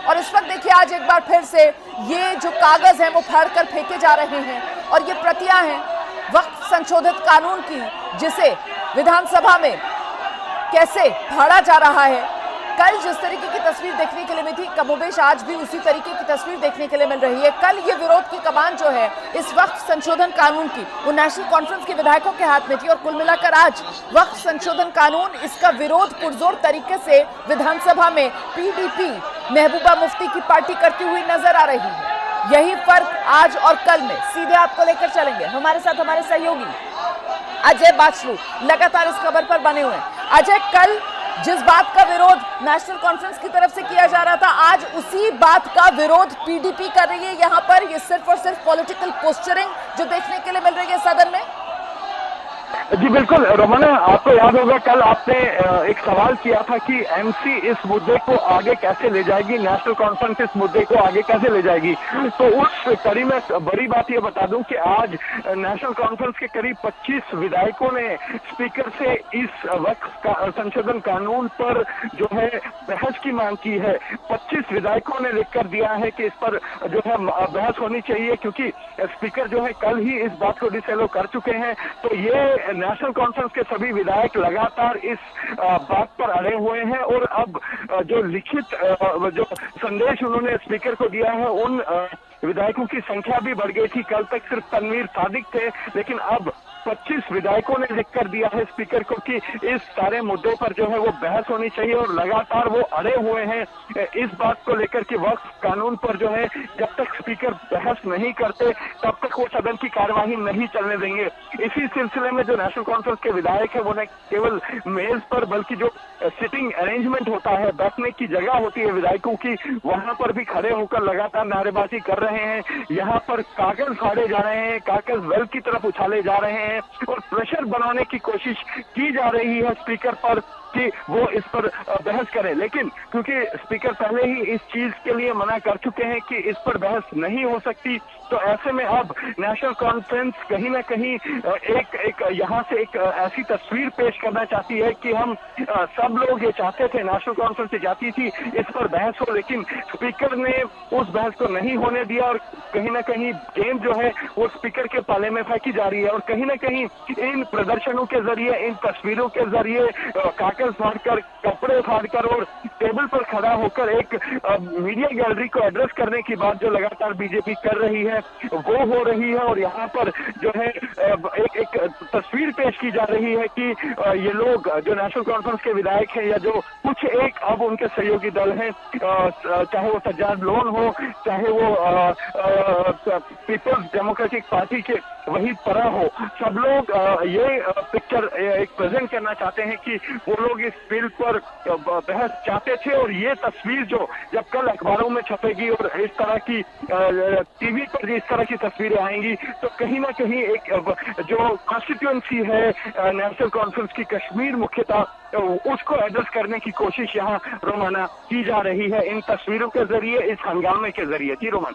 और इस वक्त देखिए आज एक बार फिर से ये जो कागज हैं वो फाड़ कर फेंके जा रहे हैं और ये प्रतियां हैं वक्फ संशोधित कानून की, जिसे विधानसभा में कैसे फाड़ा जा रहा है। कल जिस तरीके की तस्वीर देखने के लिए मिली थी, कमोबेश आज भी उसी तरीके की तस्वीर देखने के लिए मिल रही है। कल ये विरोध की कमान जो है इस वक्फ संशोधन कानून की, वो नेशनल कॉन्फ्रेंस के विधायकों के हाथ में थी और कुल मिलाकर आज वक्फ संशोधन कानून, इसका विरोध पुरजोर तरीके से विधानसभा में पीडीपी महबूबा मुफ्ती की पार्टी करती हुई नजर आ रही है। यही फर्क आज और कल में, सीधे आपको लेकर चलेंगे। हमारे साथ हमारे सहयोगी अजय बाचलू लगातार इस खबर पर बने हुए हैं। अजय, कल जिस बात का विरोध नेशनल कॉन्फ्रेंस की तरफ से किया जा रहा था, आज उसी बात का विरोध पीडीपी कर रही है। यहाँ पर ये सिर्फ और सिर्फ पॉलिटिकल पोस्चरिंग जो देखने के लिए मिल रही है सदन में। जी बिल्कुल रोमाना, आपको याद होगा कल आपने एक सवाल किया था कि एमसी इस मुद्दे को आगे कैसे ले जाएगी, नेशनल कॉन्फ्रेंस इस मुद्दे को आगे कैसे ले जाएगी। तो उस कड़ी में बड़ी बात ये बता दूं कि आज नेशनल कॉन्फ्रेंस के करीब 25 विधायकों ने स्पीकर से इस वक्फ संशोधन कानून पर जो है बहस की मांग की है। 25 विधायकों ने लिखकर दिया है कि इस पर जो है बहस होनी चाहिए, क्योंकि स्पीकर जो है कल ही इस बात को डिसएलो कर चुके हैं। तो ये नेशनल कॉन्फ्रेंस के सभी विधायक लगातार इस बात पर अड़े हुए हैं और अब जो लिखित जो संदेश उन्होंने स्पीकर को दिया है, उन विधायकों की संख्या भी बढ़ गई थी। कल तक सिर्फ तनवीर सादिक थे, लेकिन अब 25 विधायकों ने लिखकर दिया है स्पीकर को कि इस सारे मुद्दों पर जो है वो बहस होनी चाहिए और लगातार वो अड़े हुए हैं इस बात को लेकर कि वक्फ कानून पर जो है जब तक स्पीकर बहस नहीं करते तब तक वो सदन की कार्यवाही नहीं चलने देंगे। इसी सिलसिले में जो नेशनल कॉन्फ्रेंस के विधायक है वो न केवल मेज पर बल्कि जो सिटिंग अरेंजमेंट होता है, बैठने की जगह होती है विधायकों की, वहां पर भी खड़े होकर लगातार नारेबाजी कर रहे हैं। यहाँ पर कागज फाड़े जा रहे हैं, कागज वेल की तरफ उछाले जा रहे हैं और प्रेशर बनाने की कोशिश की जा रही है स्पीकर पर कि वो इस पर बहस करें। लेकिन क्योंकि स्पीकर पहले ही इस चीज के लिए मना कर चुके हैं कि इस पर बहस नहीं हो सकती, तो ऐसे में अब नेशनल कॉन्फ्रेंस कहीं ना कहीं एक यहाँ से एक ऐसी तस्वीर पेश करना चाहती है कि हम सब लोग ये चाहते थे, नेशनल कॉन्फ्रेंस से चाहती थी इस पर बहस हो, लेकिन स्पीकर ने उस बहस को नहीं होने दिया और कहीं ना कहीं गेंद जो है वो स्पीकर के पाले में फेंकी जा रही है। और कहीं ना कहीं इन प्रदर्शनों के जरिए, इन तस्वीरों के जरिए, कागज फाड़कर, कपड़े फाड़कर और टेबल पर खड़ा होकर एक मीडिया गैलरी को एड्रेस करने की बात जो लगातार बीजेपी कर रही है वो हो रही है। और यहाँ पर जो है एक तस्वीर पेश की जा रही है कि ये लोग जो नेशनल कॉन्फ्रेंस के विधायक हैं या जो कुछ एक अब उनके सहयोगी दल हैं, चाहे वो सज्जाद लोन हो, चाहे वो पीपल्स डेमोक्रेटिक पार्टी के वहीद परा हो, सब लोग ये पिक्चर एक प्रेजेंट करना चाहते हैं कि वो लोग इस बिल पर बहस चाहते थे। और ये तस्वीर जो जब कल अखबारों में छपेगी और इस तरह की टीवी पर इस तरह की तस्वीरें आएंगी, तो कहीं ना कहीं एक जो कॉन्स्टिट्यूएंसी है नेशनल कॉन्फ्रेंस की कश्मीर मुख्यतः, उसको एड्रेस करने की कोशिश यहाँ रोमाना की जा रही है इन तस्वीरों के जरिए, इस हंगामे के जरिए। जी रोमान।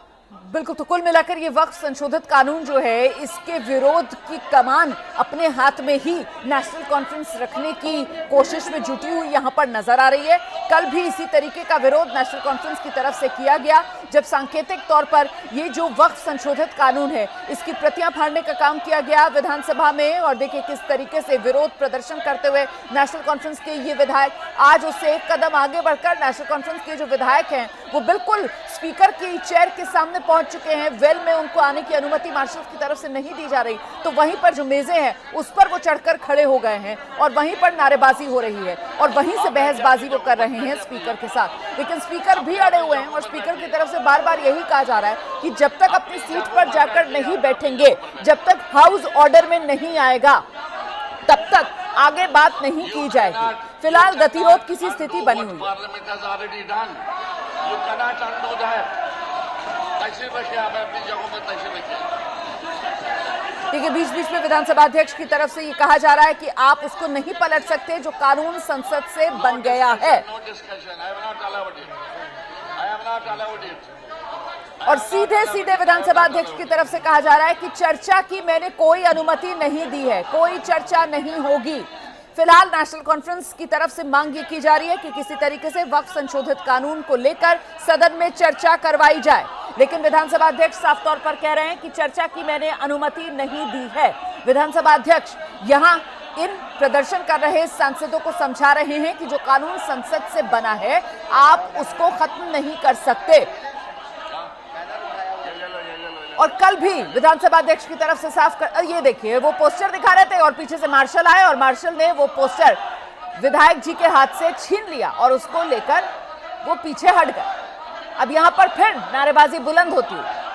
बिल्कुल, तो कुल मिलाकर ये वक्फ संशोधित कानून जो है इसके विरोध की कमान अपने हाथ में ही नेशनल कॉन्फ्रेंस रखने की कोशिश में जुटी हुई यहाँ पर नजर आ रही है। कल भी इसी तरीके का विरोध नेशनल कॉन्फ्रेंस की तरफ से किया गया, जब सांकेतिक तौर पर ये जो वक्फ संशोधित कानून है इसकी प्रतियां फाड़ने का काम किया गया विधानसभा में। और देखिए किस तरीके से विरोध प्रदर्शन करते हुए नेशनल कॉन्फ्रेंस के ये विधायक आज उससे एक कदम आगे बढ़कर नेशनल कॉन्फ्रेंस के जो विधायक हैं वो बिल्कुल स्पीकर की चेयर के सामने पहुंच चुके हैं। वेल में उनको आने की अनुमति मार्शल की तरफ से नहीं दी जा रही, तो वहीं पर जो मेजें हैं उस पर वो चढ़कर खड़े हो गए हैं और वहीं पर नारेबाजी हो रही है और वहीं से बहसबाजी वो कर रहे हैं स्पीकर के साथ। लेकिन स्पीकर भी अड़े हुए हैं और स्पीकर की तरफ से बार बार यही कहा जा रहा है कि जब तक अपनी सीट पर जाकर नहीं बैठेंगे, जब तक हाउस ऑर्डर में नहीं आएगा, तब तक आगे बात नहीं की जाएगी। फिलहाल गतिरोध की सी स्थिति बनी हुई है। देखिए बीच बीच में विधानसभा अध्यक्ष की तरफ से ये कहा जा रहा है कि आप उसको नहीं पलट सकते जो कानून संसद से बन गया है, और सीधे सीधे विधानसभा अध्यक्ष की तरफ से कहा जा रहा है कि चर्चा की मैंने कोई अनुमति नहीं दी है, कोई चर्चा नहीं होगी। फिलहाल नेशनल कॉन्फ्रेंस की तरफ से मांग ये की जा रही है कि किसी तरीके से वक्फ संशोधित कानून को लेकर सदन में चर्चा करवाई जाए, लेकिन विधानसभा अध्यक्ष साफ तौर पर कह रहे हैं कि चर्चा की मैंने अनुमति नहीं दी है। विधानसभा अध्यक्ष यहां इन प्रदर्शन कर रहे सांसदों को समझा रहे हैं कि जो कानून संसद से बना है आप उसको खत्म नहीं कर सकते। और कल भी विधानसभा अध्यक्ष की तरफ से साफ कर, ये देखिए वो पोस्टर दिखा रहे थे और पीछे से मार्शल आए और मार्शल ने वो पोस्टर विधायक जी के हाथ से छीन लिया और उसको लेकर वो पीछे हट गए। अब यहां पर फिर नारेबाजी बुलंद होती है।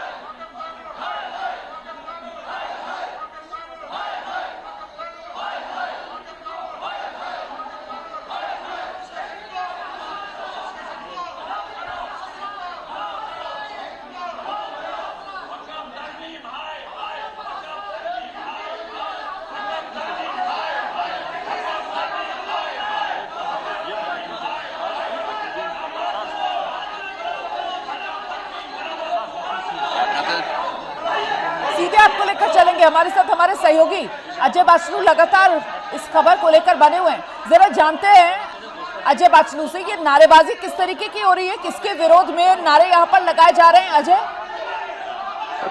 सीधे आपको लेकर चलेंगे, हमारे साथ हमारे सहयोगी अजय बाचनू लगातार इस खबर को लेकर बने हुए हैं। जरा जानते हैं अजय बाचनू से ये नारेबाजी किस तरीके की हो रही है, किसके विरोध में नारे यहाँ पर लगाए जा रहे हैं? अजय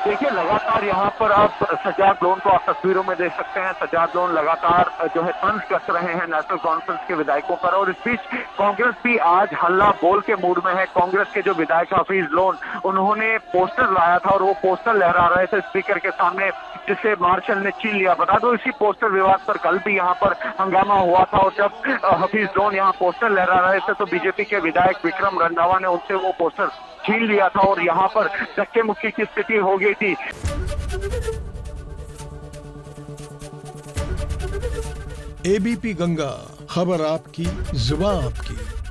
देखिए, लगातार यहाँ पर आप सज्जाद लोन को आप तस्वीरों में देख सकते हैं। सज्जाद लोन लगातार जो है तंज कस रहे हैं नेशनल कॉन्फ्रेंस के विधायकों पर, और इस बीच कांग्रेस भी आज हल्ला बोल के मूड में है। कांग्रेस के जो विधायक हफीज लोन, उन्होंने पोस्टर लाया था और वो पोस्टर लहरा रहे थे स्पीकर के सामने, जिसे मार्शल ने छीन लिया। बता दो, इसी पोस्टर विवाद पर कल भी यहाँ पर हंगामा हुआ था, और जब हफीज लोन यहाँ पोस्टर लहरा रहे थे तो बीजेपी के विधायक विक्रम रंधावा ने उनसे वो पोस्टर छीन लिया था और यहाँ पर धक्के मुक्की की स्थिति हो गई थी। एबीपी गंगा, खबर आपकी, जुबान आपकी।